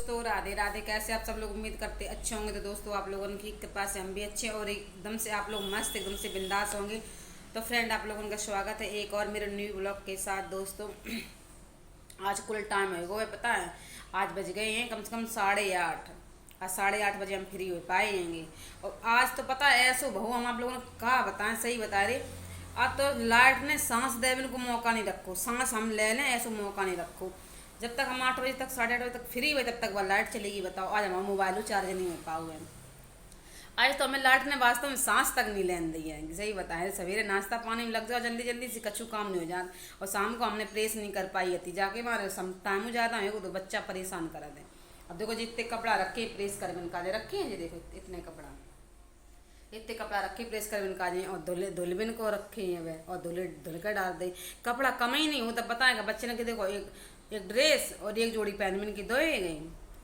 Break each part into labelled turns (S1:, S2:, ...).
S1: दोस्तों, राधे राधे। कैसे आप सब लोग? उम्मीद करते अच्छे होंगे। तो दोस्तों, आप लोगों की कृपा से हम भी अच्छे और एकदम से आप लोग मस्त एकदम से बिंदास होंगे। तो फ्रेंड, आप लोगों का स्वागत है एक और मेरे न्यू ब्लॉग के साथ। दोस्तों, आज कुल टाइम है वो पता है, आज बज गए हैं कम से कम 8:30। आज 8:30 बजे हम फ्री हो पाएंगे। और आज तो पता है ऐसो बहु हम आप लोगों ने कहा बताएं, सही बता रहे। आज तो लाइट ने सांस देने को मौका नहीं रखो, सांस हम ले लें ऐसा मौका नहीं रखो। जब तक हम 8 बजे तक 8:30 बजे तक फ्री हुए तब तक वह लाइट चलेगी। बताओ, आज हमारा मोबाइल चार्ज नहीं हो पाओगे। आज तो हमें लाइट ने वास्तव में सांस तक नहीं लेने दी है। सही बताएं, सवेरे नाश्ता पानी में लग जाओ जल्दी जल्दी से, कछु काम नहीं हो जाता। और शाम को हमने प्रेस नहीं कर पाई थी जाके मारे टाइम हो जाता है तो बच्चा परेशान करा दे। अब देखो जितने कपड़ा रखे प्रेस कर बिन काजे रखे हैं, जी देखो इतने कपड़ा, इतने कपड़ा रखे प्रेस कर बिन काजे और धुलबिन को रखे हैं वह, और धुल कर डाल दे। कपड़ा कम ही नहीं होता बताएगा बच्चे ने कि देखो एक ड्रेस और एक जोड़ी पहन बिन की दो ही गई।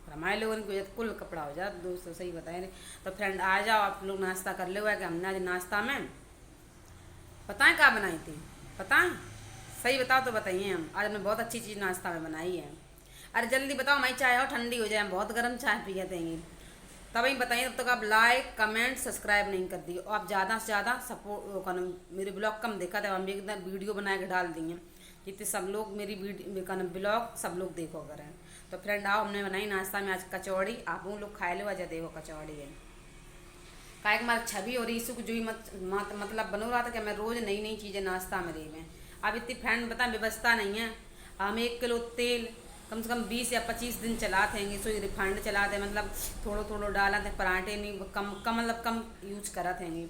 S1: हमारे लोगों को कुल कपड़ा हो जाता दोस्तों, सही बताए रहे। तो फ्रेंड आ जाओ, आप लोग नाश्ता कर ले हुआ है कि हमने आज नाश्ता में बताएं क्या बनाई थी। बताएं, सही बताओ तो बताइए। हम आज हमने बहुत अच्छी चीज़ नाश्ता में बनाई है। अरे जल्दी बताओ, हमारी चाय हो ठंडी हो जाए, हम बहुत गर्म चाय पिए देंगे। तभी बताइए, तब तक आप लाइक कमेंट सब्सक्राइब नहीं कर दिए और आप ज़्यादा से ज़्यादा सपोर्ट मेरे ब्लॉग कम देखा था, हम एकदम वीडियो बना के डाल दिए जितने सब लोग मेरी ब्लॉग सब लोग देखो करें। तो फ्रेंड आओ, हमने बनाई नाश्ता में आज कचौड़ी। आप लोग खाए लो वजह देखो कचौड़ी है का हमारी छवि और ईसु को जो ही मतलब बनो रहा था कि मैं रोज़ नई नई चीज़ें नाश्ता में रही में। अब इतनी फ्रेंड बता व्यवस्था नहीं है। हम 1 किलो तेल कम से कम 20 या 25 दिन चलाते हैं। सो रिफाइंड चलाते मतलब थोड़ो थोड़ो डाला थे, पराठे नहीं कम मतलब कम यूज करा थे।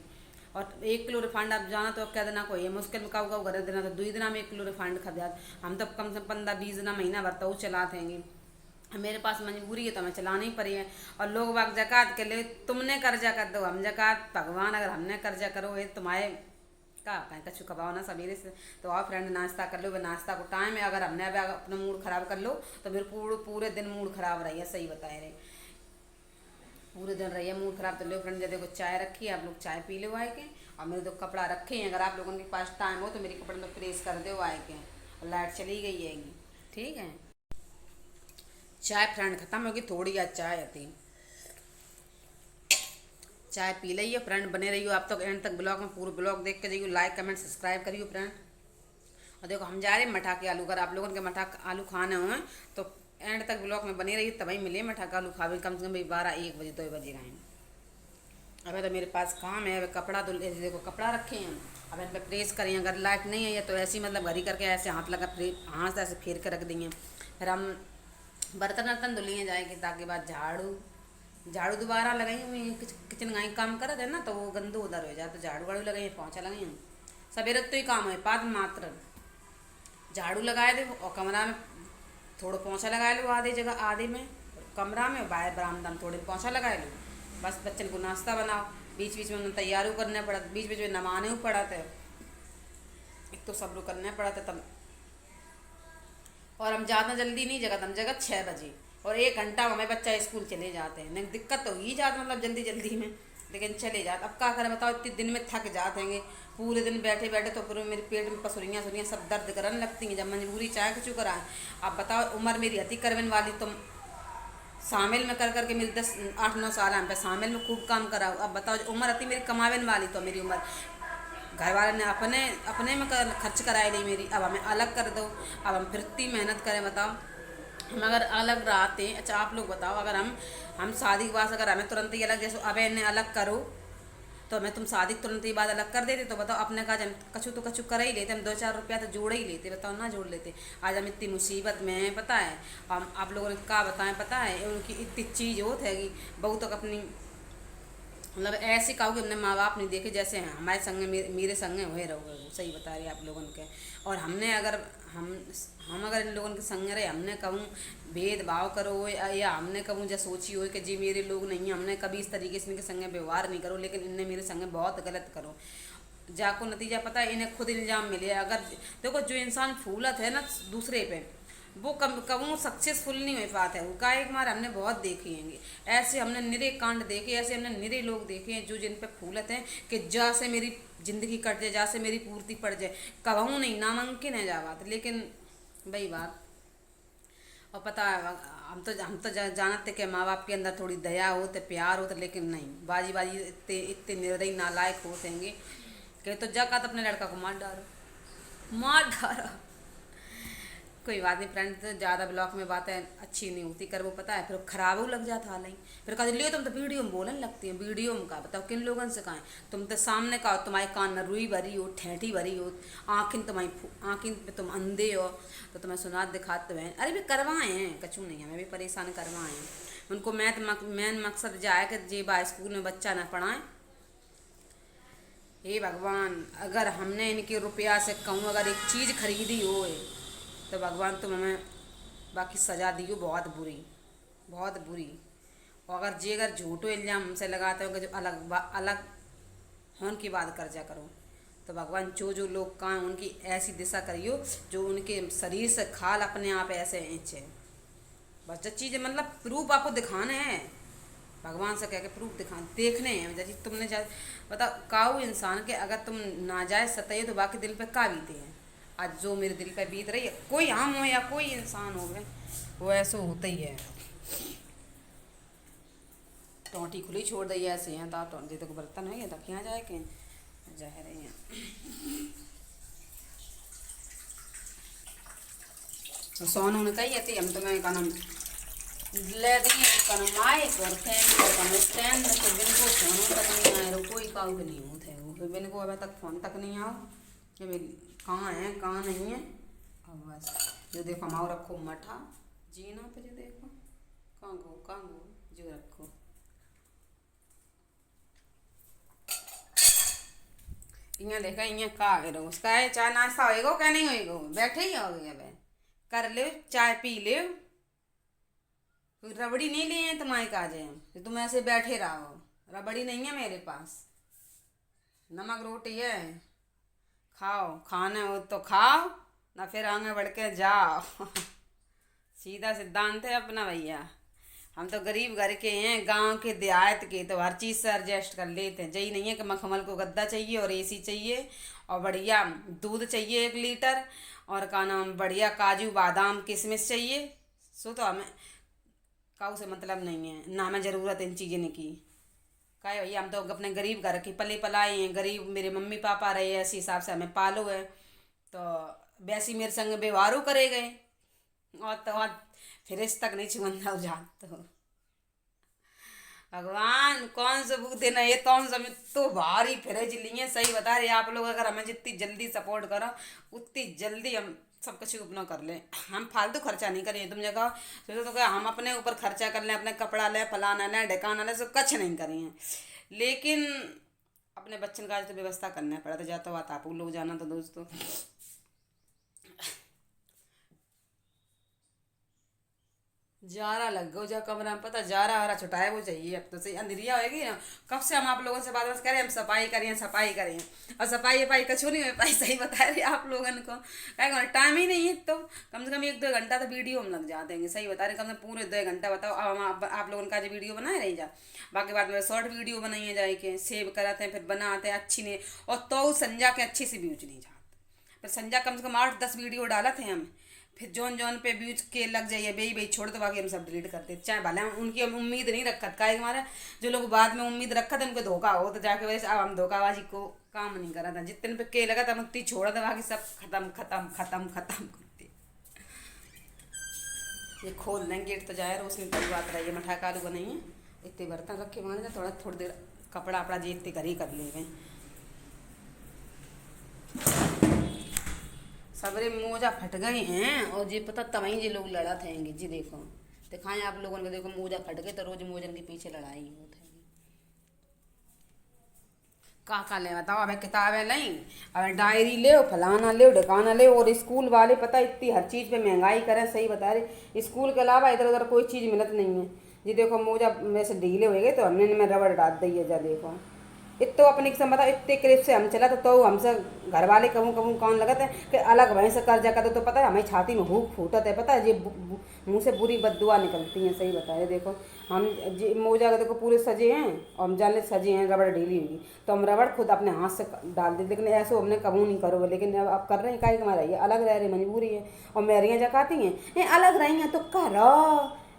S1: और 1 किलो रिफाइंड आप जाना तो कह देना कोई है मुश्किल में काऊ घर देना तो 2 दिन में 1 किलो रिफाइंड खा जाते। हम तो कम से कम 15-20 दिन महीना भर तो चलाते हैं। मेरे पास मजबूरी है तो हमें चलानी ही पड़ी है। और लोग बाग जक़ात के लिए तुमने कर्जा कर दो, हम जक़ात भगवान अगर हमने कर्जा करो ये तुम्हारे का कहीं कछु कबाओ ना सवेरे से। तो आओ फ्रेंड नाश्ता कर लो, नाश्ता को टाइम है। अगर हमने अभी अपना मूड खराब कर लो तो फिर पूरे दिन मूड खराब रही है। सही बताए रहे, पूरे दिन रही है मूड खराब। तो लो फ्रेंड जैसे को चाय रखी है, आप लोग चाय पी लो आए के। और मेरे तो कपड़ा रखे हैं, अगर आप लोगों के पास टाइम हो तो मेरे कपड़े में प्रेस कर दो आए के। और लाइट चली गई है, ठीक है। चाय फ्रेंड खत्म होगी, थोड़ी आज चाय आती, चाय पी ली फ्रेंड। बने रहियो आप तक एंड तक ब्लॉग में, पूरे ब्लॉग देख के जाइयो, लाइक कमेंट सब्सक्राइब करियो फ्रेंड। और देखो हम जा रहे हैं मठा के आलू, अगर आप लोगों के मठा आलू खाने हुए तो एंड तक ब्लॉग में बने रहिए, तभी मिले मठा का आलू खावे। कम से कम 12-1 बजे 2 बजे गए। अब तो मेरे पास काम है, अब कपड़ा तो देखो कपड़ा रखे हैं, अब इन पर प्रेस करें। अगर लाइट नहीं है तो ऐसे ही मतलब घरी करके ऐसे हाथ लगा हाथ से ऐसे फेर के रख देंगे। फिर हम बर्तन वर्तन धुलिए जाएंगे ताकि बाद झाड़ू दोबारा लगाई हुई किचन गाई काम कर रहे ना तो वो गंदो उधर हो जाए। तो झाड़ू वाड़ू लगाई, पोछा लगाई। सवेरे तो ही काम है, पाद मात्र झाड़ू लगाए दे और कमरा में थोड़ा पोछा लगाए लो, आधे जगह आधे में कमरा में, बाहर बरामदा में थोड़े पोछा लगाए लो। बस बच्चन को नाश्ता बनाओ, बीच बीच में उन्हें तैयारी करना पड़ा, बीच बीच में नमाने भी पड़ा था, एक तो सब लोग करना पड़ा था तब। और हम ज़्यादा जल्दी नहीं जगह, हम जगह 6 बजे और 1 घंटा हमें बच्चा स्कूल चले जाते हैं। नहीं दिक्कत तो ही जाती मतलब जल्दी जल्दी में, लेकिन चले जाते। अब क्या करें बताओ, इतने दिन में थक जाते हैं पूरे दिन बैठे बैठे। तो फिर मेरे पेट में पसुरियाँ सुरियाँ सब दर्द करने लगती हैं, जब मजबूरी चाहे कुछ कराएं। अब बताओ उम्र मेरी अति करवन वाली, तुम शामिल में कर करके मेरी 10-8-9 साल हम पे शामिल में खूब काम कराओ। अब बताओ उम्र अति मेरी कमावन वाली, तो मेरी उम्र घर वाले ने अपने अपने में खर्च कराई ली मेरी। अब हमें अलग कर दो, अब हम फिर इतनी मेहनत करें बताओ। हम अगर अलग रहते, अच्छा आप लोग बताओ, अगर हम शादी के बाद अगर हमें तुरंत ही अलग, जैसे अब इन्हें अलग करो तो हमें तुम शादी तुरंत ही बाद अलग कर देते तो बताओ अपने का हम कछु तो कछु कर ही लेते, हम 2-4 रुपया तो जोड़ ही लेते। बताओ ना जोड़ लेते। आज हम इतनी मुसीबत में हैं पता है। हम आप लोगों ने क्या बताएं पता है, उनकी इतनी चीज़ होती है कि बहुत तक अपनी मतलब ऐसे कहो कि हमने माँ बाप नहीं देखे जैसे हैं हमारे संग मेरे संग हुए रहोगे। वो सही बता रही है आप लोगों के। और हमने अगर हम अगर इन लोगों के संग रहे, हमने कहूँ भेदभाव करो या हमने कहूँ जैसे सोची हो कि जी मेरे लोग नहीं हैं, हमने कभी इस तरीके से इनके संग व्यवहार नहीं करो, लेकिन इनने मेरे संग बहुत गलत करो। जाको नतीजा पता है, इन्हें खुद इल्ज़ाम मिले। अगर देखो जो इंसान फूलत है ना दूसरे पे, वो कभी सक्सेसफुल नहीं हो पाता है। वो का एक बार हमने बहुत देखे हैं ऐसे, हमने निरे कांड देखे, ऐसे हमने निरे लोग देखे हैं जो जिन पे फूलत हैं कि जा से मेरी जिंदगी कट जाए, जा से मेरी पूर्ति पड़ जाए, कबहू नहीं, नामुमकिन है जा बात। लेकिन वही बात। और पता है हम तो जानते कि माँ बाप के अंदर थोड़ी दया होते, प्यार होते, लेकिन नहीं, बाजी बाजी इतने इतने निर्दयी नालायक होते हैं कि तो जाकर तो अपने लड़का को मार डालो, मार डालो। कोई बात नहीं फ्रेंड, तो ज़्यादा ब्लॉग में बातें अच्छी नहीं होती कर, वो पता है फिर खराब हो लग जाता हाल ही। फिर कहते लियो तुम तो वीडियो में बोलने लगती हैं, वीडियो में का बताओ किन लोगों से कहें, तुम तो सामने का हो, तुम्हारे कान में रुई भरी हो, ठेठी भरी हो, आँखिन पे तुम अंधे हो, तो तुम्हें सुना दिखाते हैं। अरे भी करवाएँ हैं, कछू नहीं है, हमें भी परेशान करवाएँ हैं। उनको मेन मकसद जा है कि जे बा स्कूल में बच्चा न पढ़ाएं। हे भगवान, अगर हमने इनके रुपया से कहूँ अगर एक चीज़ खरीदी हो तो भगवान तुम हमें बाकी सजा दियो बहुत बुरी, बहुत बुरी। और अगर झूठो इल्ज़ाम हमसे लगाते हो कि जो अलग होने की बात कर जा करो, तो भगवान जो लोग कहाँ उनकी ऐसी दिशा करियो जो उनके शरीर से खाल अपने आप ऐसे ऐंचे। बस जो चीज़ मतलब प्रूफ आपको दिखाने हैं, भगवान से कह के प्रूफ देखने हैं। जैसे तुमने बताओ काऊ इंसान के अगर तुम नाजायज सताइए तो बाकी दिल पे का बीते हैं। आज जो मेरे दिल पे बीत रही है, कोई आम हो या कोई इंसान हो गए, वो ऐसा होता ही है। टोटी खुली छोड़ दी ऐसे हैं, तो बर्तन है तब क्या जाए के जा रहे हैं। तो सोनू ने कही थी हम तुम्हें कनम ले दिए कनम आए और फैन स्टैंड तो बिन को फोन तक नहीं आए, कोई काऊ के नहीं होते वो, फिर बिन को अभी तक फोन तक नहीं आओ कि कहाँ है कहाँ नहीं है। अब बस जो देखो हमारा रखो मठा जीना पे, जो देखो कहाँ गो जो रखो। इं देखा इं का रोज का है, चाय नाश्ता होएगो क्या नहीं होएगो, बैठे ही हो गए अब कर ले चाय पी ले, रबड़ी नहीं लिए हैं तुम्हारे काजे तो तुम ऐसे बैठे रहो, रबड़ी नहीं है मेरे पास, नमक रोटी है, खाओ खाने हो तो खाओ ना फिर आगे बढ़ के जाओ। सीधा सिद्धांत है अपना भैया। हम तो गरीब घर के हैं, गांव के देहात के, तो हर चीज़ से एडजस्ट कर लेते हैं। यही नहीं है कि मखमल को गद्दा चाहिए और एसी चाहिए और बढ़िया दूध चाहिए 1 लीटर और का नाम बढ़िया काजू बादाम किशमिश चाहिए, सो तो हमें काऊ से मतलब नहीं है, ना हमें ज़रूरत इन चीज़ें की। क्या भैया हम तो अपने गरीब घर की पले पलाए हैं, गरीब मेरे मम्मी पापा रहे हैं, इसी हिसाब से हमें पालो है, तो वैसी मेरे संग व्यवहारों करे गए और तो फ्रिज तक नहीं छुअंदा हो जात। तो भगवान कौन सा बुक देना ये कौन सा तो भारी फ्रिज लिए, सही बता रहे आप लोग। अगर हमें जितनी जल्दी सपोर्ट करो उतनी जल्दी हम सब कुछ अपना कर लें, हम फालतू खर्चा नहीं करें। तुम जगह सोचो तो क्या हम अपने ऊपर खर्चा कर लें, अपने कपड़ा लें, फलाना लें, ढकाना लें, सब कुछ नहीं करें, लेकिन अपने बच्चन का तो व्यवस्था करना पड़ा। तो जाता बात आप लोग जाना तो दोस्तों जारा लग गो जा कमरा में, पता जारा हरा छुटाए वो चाहिए। अब तो सही अंधेरिया होएगी ना, कब से हम आप लोगों से बात करें, हम सफाई करें और सफाई कछू नहीं हो पाई, सही बता रहे आप लोगों को, क्या टाइम ही नहीं है। तो कम से कम 1-2 घंटा तो वीडियो में लग जाते हैं, सही बता रहे, कम से कम पूरे 2 घंटा बताओ। अब हम आप लोगों का जो वीडियो बनाए रही जा, बाकी बाद में शॉर्ट वीडियो बनाइए जाए के सेव कराते हैं, फिर बनाते हैं अच्छी नहीं, और तो संजा के अच्छी से व्यूज नहीं जाते। फिर संजा कम से कम 8-10 वीडियो डाला थे हम, फिर जौन पे व्यूज के लग जाइए बेई छोड़ दो, बाकी हम सब डिलीट करते, चाहे भले हम उनकी हम उम्मीद नहीं रखत का हमारा, जो लोग बाद में उम्मीद रखा था उनको धोखा हो, तो जाके वजह से अब हम धोखाबाजी को काम नहीं करा था। जितने पे के लगा था हम उतनी छोड़ा था, बाकी सब खत्म करते। ये खोल दें गेट तो जाए, रोशनी की बात रही है, मठा कालू बनाइए, इतने बर्तन रखे मारे थोड़ी देर कपड़ा अपड़ा जी इतने घर ही कर ले गए। सबरे मोजा फट गए हैं और जी पता तवहीं जी लोग लड़ा थे जी, देखो दिखाएं आप लोगों को, देखो मोजा फट गए तो रोज मोजन के पीछे लड़ाई होती है। का ले बताओ, अब किताबें नहीं, अब डायरी ले, फलाना ले, ढकाना ले, और स्कूल वाले पता इतनी हर चीज़ पे महंगाई करें, सही बता रहे, स्कूल के अलावा इधर उधर कोई चीज़ मिलत नहीं है जी। देखो मोजा वैसे ढीले हो गए तो हमने इनमें रबड़ डाल दी है, जा देखो इतो अपने किस्म बताओ, इतने क्लिप से हम चला तो हमसे घर वाले कहूँ कौन लगत है कि अलग वहीं से कर्जा कर दो, तो पता है हमें छाती में भूख फूटत है, पता है ये मुँह से बुरी बददुआ निकलती हैं, सही बताए। देखो हम जी मोजा के देखो पूरे सजे हैं और हम जान ले सजे हैं, रबड़ ढीली होगी तो हम रबड़ खुद अपने हाथ से डाल देते, लेकिन ऐसे हमने कबू नहीं करो, लेकिन अब कर रहे हैं का हमारा ये अलग रह रही मजबूरी है, और मेरियाँ जकाती हैं ये अलग रही हैं तो करो,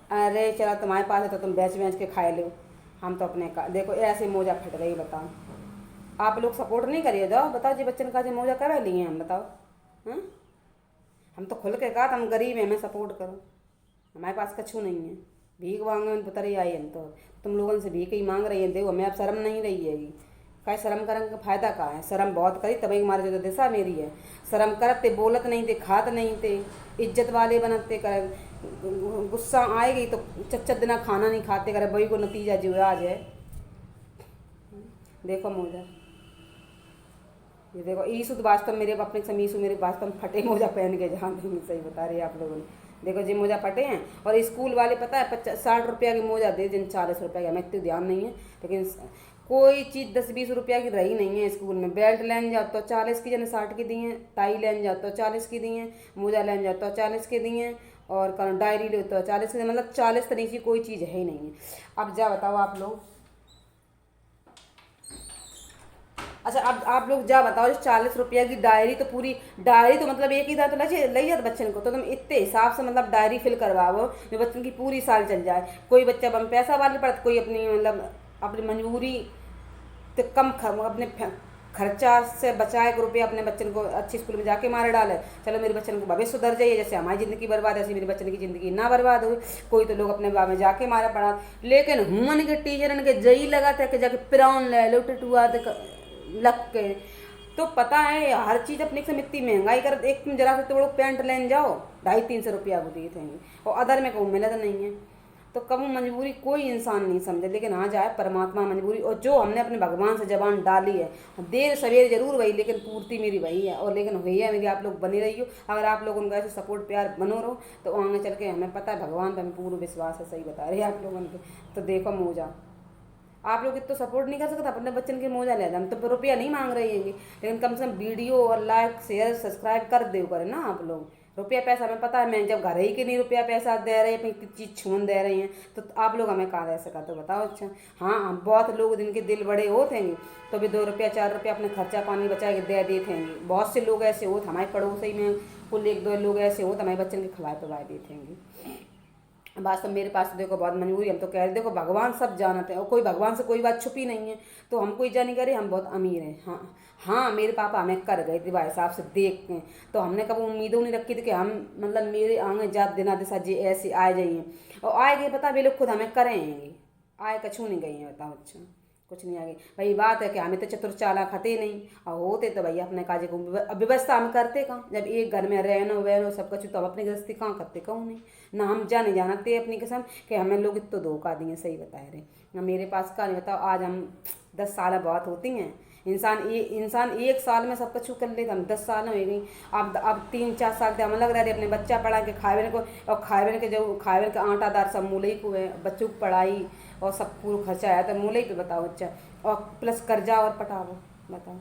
S1: अरे चलो तुम्हारे पास है तो तुम बेच बेच के खाए लो, हम तो अपने का देखो ऐसे मोजा फट गई बताओ। आप लोग सपोर्ट नहीं करिए, जाओ बताओ जी बच्चन का जी मोजा कब लिए हम बताओ। हाँ, हम तो खुल के कहा हम गरीब हैं, हमें सपोर्ट करो, हमारे पास कछू नहीं है। भीख मांगे में पता रही आई हम तो, तुम लोगों से भीख ही मांग रही है, देखो हमें अब शर्म नहीं रही है। का शर्म करने का फायदा का है, शर्म बहुत करी तभी हमारे जो दिशा मेरी है। शर्म करते बोलत नहीं थे, खात नहीं थे, इज्जत वाले बनते कर, गुस्सा आएगी तो चच्चा दिना खाना नहीं खाते करे, वही को नतीजा जो आज है। देखो मोजा, ये देखो ईसु तो वास्तव मेरे अपने समीसु मेरे वास्तव में फटे मोजा पहन के जहाँ देंगे, सही बता रही है आप लोगों ने। देखो जी मोजा फटे हैं, और स्कूल वाले पता है 60 रुपया की मोजा दे, जिन 40 रुपया का, हमें इतने ध्यान नहीं है, लेकिन कोई चीज़ 10-20 रुपया की रही नहीं है स्कूल में। बेल्ट लेन जाओ तो 40 की, जन 60 की दी हैं, टाई लेन जाओ तो 40 की दी हैं, मोजा लेन जाओ तो 40 की दी हैं, और डायरी ले तो 40 की, मतलब 40 तरीके की कोई चीज़ है ही नहीं है। अब जा बताओ आप लोग, अच्छा अब आप लोग जा बताओ, जो 40 रुपया की डायरी, तो पूरी डायरी तो मतलब एक ही दांत तो लई जाता बच्चन को, तो तुम इतने हिसाब से मतलब डायरी फिल करवाओ जो बच्चन की पूरी साल चल जाए। कोई बच्चा बम पैसा वाले पड़ता, कोई अपनी मतलब अपनी मजबूरी तो कम अपने खर्चा से बचाए एक रुपया अपने बच्चन को अच्छी स्कूल में जाके मारे डाले, चलो मेरे बच्चन को भविष्य सुधर जाइए, जैसे हमारी ज़िंदगी बर्बाद है ऐसी मेरे बच्चन की ज़िंदगी ना बर्बाद हुई। कोई तो लोग अपने बाप में जाके मारा पड़ा, लेकिन हुमन के टीचरन के जई लगा था कि जाके पिराउन ले लो टटुआ लग के, तो पता है हर चीज़ अपने से इतनी महंगाई कर, एक तुम जरा से तो लोग पैंट लेन जाओ 250-300 रुपया को दिए थे, और अदर में कहूँ मिला तो नहीं है। तो कभी मजबूरी कोई इंसान नहीं समझे, लेकिन हाँ जाए परमात्मा मजबूरी, और जो हमने अपने भगवान से जबान डाली है, देर सवेर जरूर वही, लेकिन पूर्ति मेरी वही है, और लेकिन वही है मेरी। आप लोग बनी रही हो, अगर आप लोग उनका ऐसे सपोर्ट प्यार बनो रहो तो आगे चल के हमें पता है भगवान पर हमें पूर्ण विश्वास है, सही बता रहे हैं आप लोगों के। तो देखो मोजा, आप लोग इतना सपोर्ट नहीं कर सकते अपने बच्चन के मोजा ले, हम तो रुपया नहीं मांग रहे हैं, लेकिन कम से कम वीडियो और लाइक शेयर सब्सक्राइब कर दे करें ना आप लोग। रुपया पैसा हमें पता है, मैं जब घर ही के नहीं रुपया पैसा दे रहे हैं, अपनी चीज़ छून दे रही हैं, तो आप लोग हमें कहाँ दे सका तो बताओ। अच्छा हाँ, हम बहुत लोग जिनके दिल बड़े होते हैं तो भी 2-4 रुपया अपने खर्चा पानी बचा के दे देते हैं। बहुत से लोग ऐसे होते हमारे पड़ोसी में, कुल 1-2 लोग ऐसे होते हमारे बच्चन के खिलाए पिलाए देते हैं। वास्तव मेरे पास तो देखो बहुत मजबूरी, हम तो कह रहे देखो भगवान सब जानते हैं, और कोई भगवान से कोई बात छुपी नहीं है, तो हम कोई जानी करे हम बहुत अमीर हैं। हाँ हाँ, मेरे पापा हमें कर गए थे भाई साहब से देख के, तो हमने कभी उम्मीदों नहीं रखी थी कि हम मतलब मेरे आगे जात दिना दिशा जी ऐसे आ जाइए, और आए गए पता वे लोग खुद हमें करेंगे, आए कछू नहीं गई हैं बताओ। अच्छा कुछ नहीं आगे भाई, बात है कि हमें तो चतुर चालाक खाते नहीं, और होते तो भैया अपने काजे को व्यवस्था हम करते कहाँ, जब एक घर में रहनो वहनो सब कुछ, तो हम अपनी गृहस्थी कहाँ करते कहूँ नहीं ना, हम जाने जानते अपनी कसम कि हमें लोग इतना धोखा दिए, सही बताए रहे ना। मेरे पास का नहीं बताओ, आज हम 10 साल बहुत होती हैं, इंसान 1 साल में सब कुछ कर लेता, हम 10 साल हो गई। अब 3-4 साल से हमें लग रहा है अपने बच्चा पढ़ा के खाए को, और खाए के जो खाए के आटा दार सब मूल्य ही को है, बच्चों की पढ़ाई और सब पूरा खर्चा आया तो मूल्य पे बताओ। अच्छा और प्लस कर्जा और पटावो बताओ,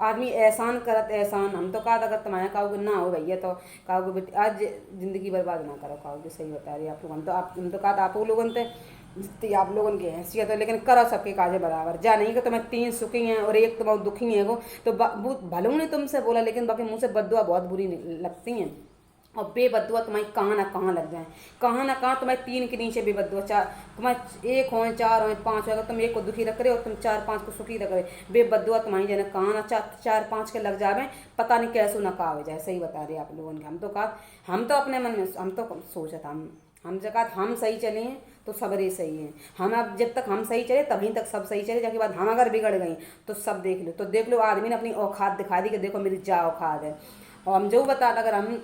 S1: आदमी एहसान करत एहसान, हम तो कहा अगर तुम्हारे काओगे ना हो भैया तो काओगे आज ज़िंदगी बर्बाद ना करो काओगे, सही बता रही आप लोग। हम तो कहा आप लोगों ने जितनी आप लोगों की हैसियत है, लेकिन करो सबके काजे बराबर, जा नहीं कि तुम्हें 3 सुखी हैं और एक तुम्हें दुखी है वो, तो भले ने तुमसे बोला, लेकिन बाकी मुँह से बद्दुआ बहुत बुरी लगती हैं, और बेबद्दुआ तुम्हारी कहाँ ना कहाँ लग जाए, कहाँ ना कहाँ तुम्हारे 3 के नीचे बेबद्दुआ, 4 तुम्हारे 1 हो 4 हो 5 हो, अगर तुम 1 को दुखी रख रहे हो तुम 4-5 को सुखी रख रहे, बेबद्दुआ तुम्हारी जाने कहाँ ना 4-5 के लग जावे, पता नहीं कैसे ना कहा हो जाए, सही बता रहे आप लोगों ने। हम तो कहा, हम तो अपने मन में हम तो सोचा था, हम जब कहा हम सही चले हैं तो सबरे सही हैं, हम अब जब तक हम सही चले तभी तक सब सही चले, जाके बाद हम अगर बिगड़ गई तो सब देख लो। तो देख लो आदमी ने अपनी औकात दिखा दी कि देखो मेरी जा औकात है, और हम जो बता अगर हम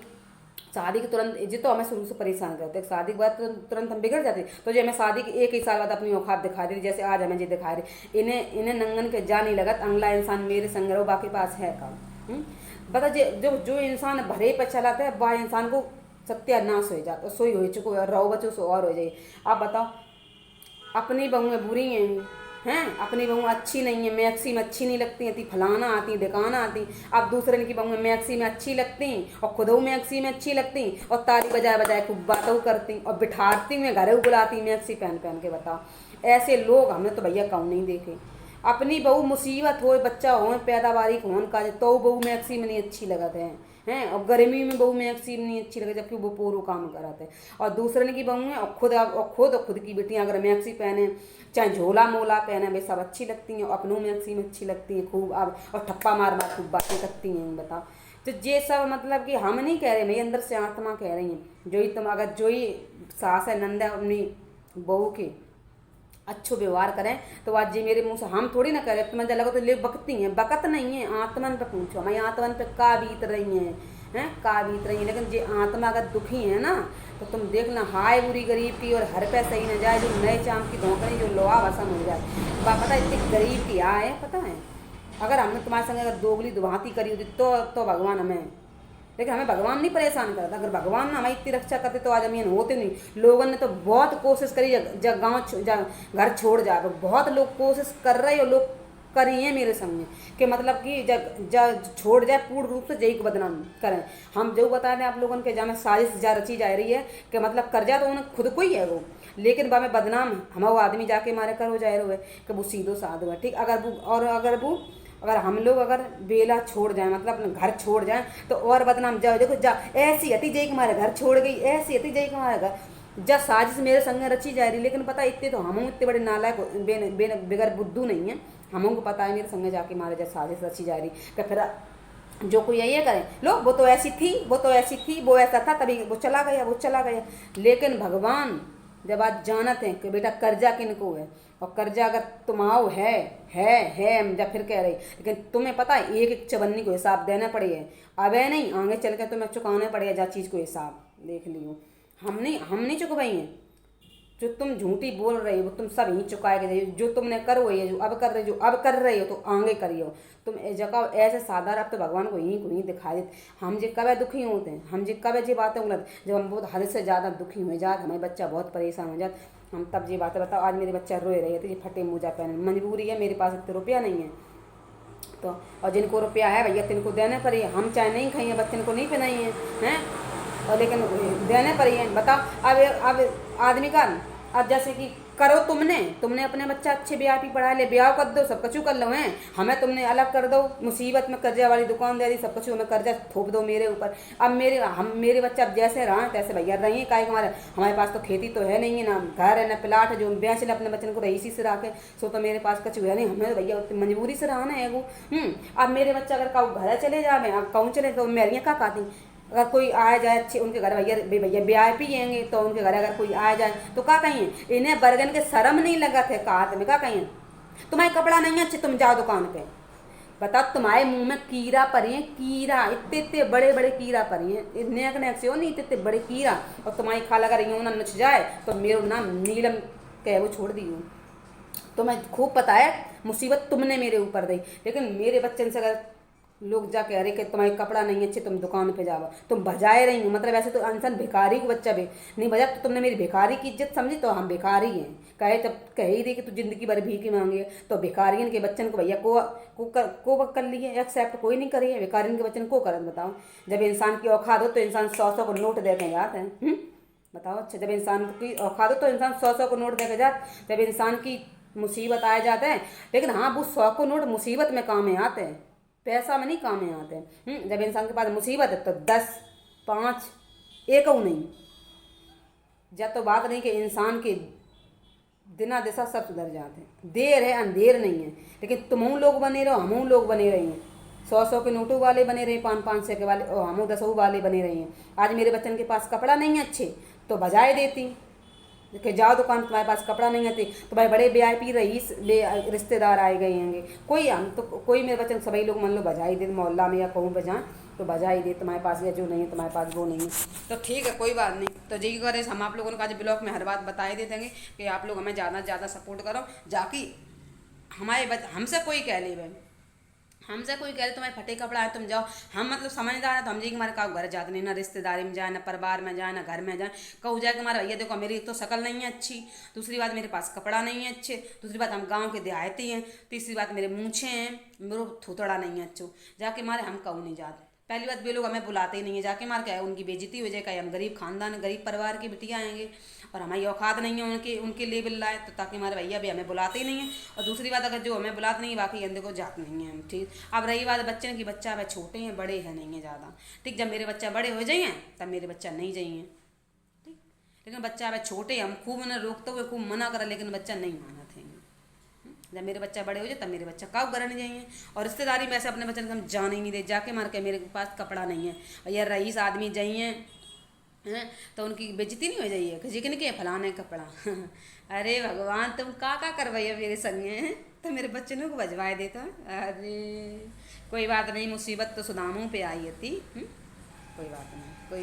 S1: शादी के तुरंत जी तो हमें शुरू से परेशान करते हैं, शादी के बाद तुरंत हम बिगड़ जाते, तो जो हमें शादी के 1 ही साल बाद अपनी औकात दिखा दी, जैसे आज हमें जी दिखा रही, इन्हें नंगन के जा नहीं लगत, अगला इंसान मेरे संग्रह बाकी पास है काम। बता जो इंसान भरे पर चलाता है वह इंसान को सत्यानाश हो जाता, सोई हो चुको रहो बच्चों सो और हो जाए। आप बताओ अपनी बहुएं बुरी हैं अपनी बहुएं अच्छी नहीं है, मैक्सी में अच्छी नहीं लगती हैं, फलाना आती ढिकाना आती, अब दूसरे की बहुएं मैक्सी में अच्छी लगती और खुद मैक्सी में अच्छी लगती, और ताली बजाए बजाए खूब बातों करती और बिठाती में घर बुलाती मैक्सी पहन पहन के। बताओ ऐसे लोग हमने तो भैया कौन नहीं देखे। अपनी बहू मुसीबत हो, बच्चा हो, पैदावारी हो का तो बहू मैक्सी में नहीं अच्छी लगत है, हैं। और गर्मी में बहू मैक्सी नहीं अच्छी लगे, जबकि वो पूरा काम कराते हैं। और दूसरे की बहू है और खुद की बेटियां अगर मैक्सी पहने, चाहे झोला मोला पहने, वे सब अच्छी लगती हैं, अपनों मैक्सी में अच्छी लगती हैं खूब। अब और ठप्पा मार मार खूब बातें करती हैं, बताओ। तो ये सब मतलब कि हम नहीं कह रहे, मेरे अंदर से आत्मा कह रही हैं। जो ही तुम अगर जो ही सास है नंद है अपनी बहू के अच्छो व्यवहार करें तो आज जी मेरे मुंह से हम थोड़ी ना करें। तुम्हें लगा तो ले बकती हैं, बकत नहीं है, आत्मन पे पूछो, हमारी आत्मन पे का बीत रही हैं का बीत रही है। लेकिन जे आत्मा अगर दुखी है ना तो तुम देखना हाय बुरी गरीब की और हर पे सही न जाए, जो नए चाम की धोकनी जो लोहा भसम हो जाए। पता है इतनी गरीब की आय है, पता है अगर हमने तुम्हारे संग अगर दोगली दुभाती करी होती तो भगवान हमें, लेकिन हमें भगवान नहीं परेशान करता। अगर भगवान ना हमारी इतनी रक्षा करते तो आज हम ये होते नहीं। लोगों ने तो बहुत कोशिश करी जब गाँव घर छोड़ जाए, बहुत लोग कोशिश कर रहे हो, लोग करी है मेरे संग कि मतलब कि जब छोड़ जाए पूर्ण रूप से जई को बदनाम करें। हम जो बता रहे हैं आप लोगों के जहाँ साजिश जा रची जा रही है कि मतलब कर जा तो उन्हें खुद को ही है वो, लेकिन बा में बदनाम हम वो आदमी जाके मारे कर हो जाए रहे कि वो सीधो साधो है, ठीक। अगर हम लोग अगर बेला छोड़ जाए मतलब अपने घर छोड़ जाए तो और बदनाम जाओ। देखो जा ऐसी हती जय हमारे घर छोड़ गई, ऐसी हती जय हमारे घर जब साजिश मेरे संग रची जा रही। लेकिन पता इतने तो हम इतने बड़े नालायक बेगर बुद्धू नहीं है, हमको पता है मेरे संग जाके मारे जब साजिश रची जा रही कि फिर जो कोई ये करें लो वो तो ऐसी थी, वो तो ऐसी थी, वो ऐसा था तभी वो चला गया, वो चला गया। लेकिन भगवान जब आज जानते हैं कि बेटा कर्जा किनको है, और कर्जा अगर तुम आओ है हम जब फिर कह रही, लेकिन तुम्हें पता है एक एक चवन्नी को हिसाब देना पड़ेगा। अब है नहीं आगे चल के तुम्हें चुकाना पड़ेगा जा चीज़ को हिसाब देख लियो। हम नहीं चुकवाई हैं, जो तुम झूठी बोल रही हो तुम सब ही चुकाएगे। जो तुमने करो ये जो अब कर रहे हो तो आगे करियो। तुम जगह ऐसे साधारण अब तो भगवान को ही दिखा देते। हम जो कब दुखी होते हैं, हम जो कब जी बातें गलत, जब हम बहुत हद से ज़्यादा दुखी हो जाते, हमारे बच्चा बहुत परेशान हो जाते, हम तब ये बातें बताओ। आज मेरे बच्चा रोए रहे थे, ये फटे मोजा पहने, मजबूरी है, मेरे पास इतने रुपया नहीं है तो, और जिनको रुपया है भैया तिनको देने पर ही, हम चाहे नहीं खाइए बच्चन को नहीं पहनाइए हैं, और लेकिन देने पर ही है। बताओ अब आदमी का अब जैसे कि करो तुमने अपने बच्चा अच्छे ब्याह भी पढ़ा ले, ब्याह कर दो, सब कछु कर लो हैं, हमें तुमने अलग कर दो, मुसीबत में कर्जा वाली दुकान दे दी, सब कछु हमें कर्जा थोप दो मेरे ऊपर। अब मेरे बच्चा अब जैसे रहा तैसे भैया रही काहे हमारे पास तो खेती तो है नहीं है, ना घर है ना प्लाट है जो बेच ले अपने बच्चन को रईसी से रखे, सो तो मेरे पास कछु है नहीं, हमें भैया मजबूरी से रहा ना है वो। अब मेरे बच्चा अगर कहूँ घर चले जाए, अब कहूँ चले तो मेरियाँ क्या कहती, अगर कोई आया जाए अच्छे उनके घर भैया ब्याह पियेंगे तो उनके घर अगर कोई आ जाए तो क्या कहिए, इन्हें बर्गन के शर्म नहीं लगा थे कहा में क्या कहिए, तुम्हारे कपड़ा नहीं है अच्छे तुम जाओ दुकान पे। बताओ तुम्हारे मुंह में कीड़ा परी है, कीड़ा इतने बड़े बड़े कीड़ा परी है, नेक नेक से हो नहीं इतने बड़े कीड़ा, और तुम्हारी खाला अगर यूँ ना नच जाए तो मेरे नाम नीलम कह वो छोड़ दी हूँ। तो मैं खूब पता है मुसीबत तुमने मेरे ऊपर दी, लेकिन मेरे बच्चन से अगर लोग जा कह रहे कि तुम्हारे कपड़ा नहीं अच्छे तुम दुकान पे जाओ, तुम बजाए रही हो, मतलब ऐसे तो इंसान भिखारी को बच्चा भी नहीं बजा, तो तुमने मेरी भिखारी की इज्जत समझी, तो हम भिखारी हैं कहे तब कह ही दे कि तू जिंदगी भर भीख मांगे, तो भिखारियन के बच्चन को भैया को कर लिए एक्सेप्ट कोई नहीं करिए, भिखारियन के बच्चन को करत बताओ। जब इंसान की औखात हो तो इंसान 100 को नोट दे के जाते हैं, बताओ। अच्छा जब इंसान की औखात हो तो इंसान 100 को नोट दे के जाते, जब इंसान की मुसीबत आ जाते हैं, लेकिन हाँ वो 100 को नोट मुसीबत में काम में आते हैं, पैसा में नहीं काम में आते हैं। जब इंसान के पास मुसीबत है तो 10 5 एक नहीं, जब तो बात नहीं कि इंसान के दिना दिशा सब सुधर जाते हैं, देर है अंधेर नहीं है, लेकिन तुम लोग बने रहो हम लोग बने रही हैं, 100 के नोटों वाले बने रहे, 500 के वाले और हम 10 वाले बने रही हैं। आज मेरे बच्चन के पास कपड़ा नहीं है अच्छे तो बजाय देती कि जाओ दुकान तुम्हारे पास कपड़ा नहीं है, तुम्हारे बड़े VIP रईस रिश्तेदार आए गए होंगे, कोई हम तो कोई मेरे बच्चन सभी लोग मान लो बजाई दे मोहल्ला में या कहूँ बजाएं तो बजाई दे, तुम्हारे पास या जो नहीं है तुम्हारे पास वो नहीं है, तो ठीक है कोई बात नहीं। तो यही करे हम आप लोगों को आज ब्लॉग में हर बात बताए देते हैं कि आप लोग हमें ज़्यादा से ज़्यादा सपोर्ट करो, जाकि हमारे हमसे कोई कह ले हमसे कोई कह रहे तुम्हारे फटे कपड़ा है तुम जाओ, हम मतलब समझदार है तो हम जी हमारे का घर जाते नहीं, ना रिश्तेदारी में जाए, ना परिवार में जाए, ना घर में जाए, कहूँ जाए कि हमारा भैया देखो मेरी तो शक्ल नहीं है अच्छी, दूसरी बात मेरे पास कपड़ा नहीं है अच्छे, दूसरी बात हम गांव के देहाती हैं, तीसरी बात मेरे मूँछे हैं, मेरे थोतड़ा नहीं है अच्छो, जाके हमारे हम कहूँ नहीं जाते। पहली बात वे लोग हमें बुलाते ही नहीं है, जाके मार के उनकी बेइज्जती हो जाए, कहीं हम गरीब खानदान गरीब परिवार की बिटिया आएंगे और हमारी औकात नहीं है उनके लेवल लाए, तो ताकि हमारे भैया भी हमें बुलाते ही नहीं है। और दूसरी बात, अगर जो हमें बुलाते नहीं है बाकी अंदर को जाते नहीं है हम, ठीक। अब रही बात बच्चे की, बच्चा वह छोटे हैं, बड़े हैं नहीं है ज़्यादा, ठीक। जब मेरे बच्चा बड़े हो जाइए तब मेरे बच्चा नहीं जाइए, ठीक। लेकिन बच्चा वह छोटे, हम खूब उन्हें रोकते हुए खूब मना करा, लेकिन बच्चा नहीं माना थे। जब मेरे बच्चा बड़े हो जाए तब मेरे बच्चा काउ करने जाइए। और रिश्तेदारी में ऐसे अपने बच्चन को हम जाने ही नहीं दे, जाके मार के मेरे पास कपड़ा नहीं है भैया रईस आदमी जाइए हैं तो उनकी बेइज्जती नहीं हो जाइए कि जिकन के फलाने कपड़ा अरे भगवान तुम का करवाइए मेरे संगे, तो मेरे बच्चों को बजवाए देता। अरे कोई बात नहीं, मुसीबत तो सुदामों पे आई थी, कोई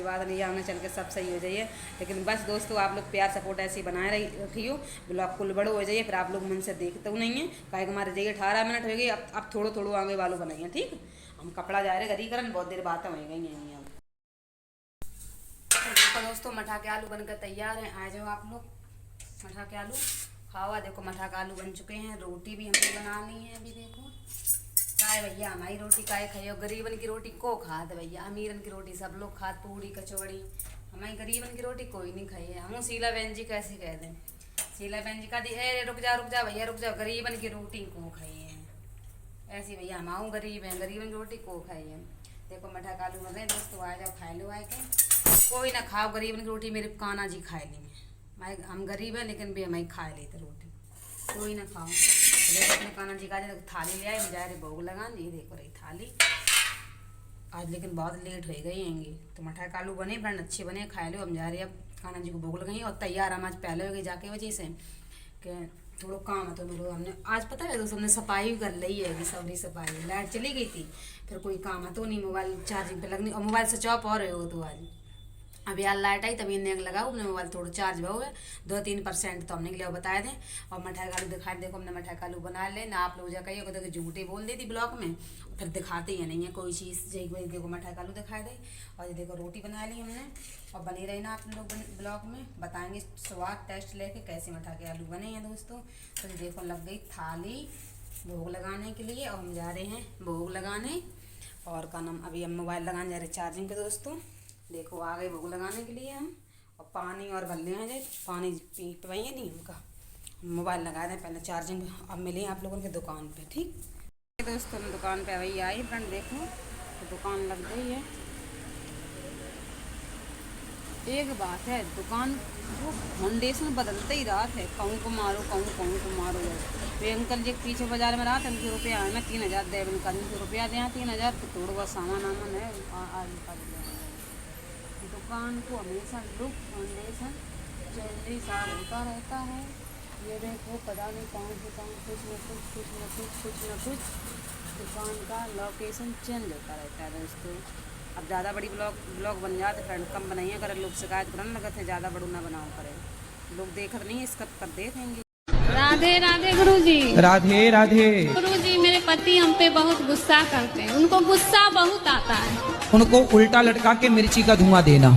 S1: बात नहीं, आगे चल के सब सही हो जाइए। लेकिन बस दोस्तों आप लोग प्यार सपोर्ट ऐसे ही बनाए रखियो, ब्लॉग कुल बड़ो हो जाइए, फिर आप लोग मन से देखते नहीं है काहे कि हमारे जाइए 18 मिनट हो गए, अब थोड़ो थोड़ो आगे वालों बनाइए, ठीक। हम कपड़ा जा रहे गरी करन, बहुत देर बात हो गई हैं अब। देखो दोस्तों मठा के आलू बनकर तैयार हैं, आ जाओ आप लोग मठा के आलू खावा। देखो मठा के आलू बन चुके हैं, रोटी भी हमें बनानी है अभी। देखो काय भैया हमारी रोटी काय खाइयो, गरीबन की रोटी को खात भैया, अमीरन की रोटी सब लोग खात, पूरी कचौड़ी, हमारी गरीबन की रोटी कोई नहीं खाई है। हम शीला बहन जी कैसे कह दें, शीला बहन जी का दी ए रुक जा भैया रुक जा, गरीबन की रोटी को खाई है ऐसी भैया, हम आऊँ गरीब हैं, गरीबन की रोटी को खाई है। देखो मठा के आलू बन रहे दोस्तों, आ जाओ खा लो आए के, कोई ना खाओ गरीबन की रोटी, मेरे काना जी खाए लेंगे, हम गरीब हैं लेकिन भी हमें खा लेते रोटी, कोई ना खाओ। देखो अपने काना जी का थाली ले आए, हम जा रहे भोग लगान, ये देखो रही थाली आज, लेकिन बहुत लेट हो गई हैंगी। तो मठा के आलू बने फ्रेंड, अच्छे बने, खा लो। हम जा रहे अब काना जी को भोग लगाई और तैयार हम आज पहले हो गई जाके वजह से कि थोड़ा काम है तो मेरे हमने आज पता है दोस्तों हमने सफाई भी कर ली है, सबरी सफाई, लाइट चली गई थी, फिर कोई काम है तो नहीं, मोबाइल चार्जिंग पे लगनी और मोबाइल स्विच ऑफ हो रहे हो तो आज अभी यार लाइट आई तभी नेक लगाओ, अपने मोबाइल थोड़ा चार्ज हो गया 2-3% तो हमने के लिए बताए थे। और मठाई का आलू दिखाए, देखो हमने मठाई का आलू बना ले ना, आप लोग जा कहिए देखो झूठे बोल देती ब्लॉग में, फिर दिखाते ही नहीं है कोई चीज़, देखो मठाई का आलू दिखाए दे। और ये देखो रोटी बना ली हमने और बनी रही ना आप लोग ब्लॉग में, बताएंगे स्वाद टेस्ट लेके कैसे मठा के आलू बने हैं दोस्तों। तो देखो लग गई थाली भोग लगाने के लिए और हम जा रहे हैं भोग लगाने, और का नाम अभी हम मोबाइल लगाने जा रहे चार्जिंग पे दोस्तों। देखो आ गए भोग लगाने के लिए हम, और पानी और भर ले जाए, पानी पी पाएंगे नहीं हमका, मोबाइल लगा दें पहले चार्जिंग। अब मिले आप लोगों के दुकान पे, ठीक दोस्तों। हम दुकान पे वही आई फ्रेंड, देखो तो दुकान लग गई है। एक बात है दुकान वो फाउंडेशन बदलते ही रहा है, कहूँ को मारो कहूँ को मारो। वे अंकल जी पीछे बाजार में रहा था, उनके रुपया है मैं 3000 दे, उनका रुपया दे 3000 तो थोड़ा बहुत सामान वामान है आज दुकान को हमेशा लुक फाउंडेशन ज्वेलरी साफ होता रहता है। ये देखो पता नहीं कौन से कौन कुछ न कुछ दुकान का लोकेशन चेंज होता रहता है दोस्तों। अब ज़्यादा बड़ी ब्लॉग बन जाते फ्रेंड, कम बनाइए अगर लोग शिकायत करने लगे थे ज़्यादा बड़ू ना बनाओ करे, लोग देखत नहीं इसका कर देखेंगे।
S2: राधे राधे गुरुजी।
S3: राधे राधे
S2: गुरुजी मेरे पति हम पे बहुत गुस्सा करते हैं, उनको गुस्सा बहुत आता है,
S3: उनको उल्टा लटका के मिर्ची का धुआं देना।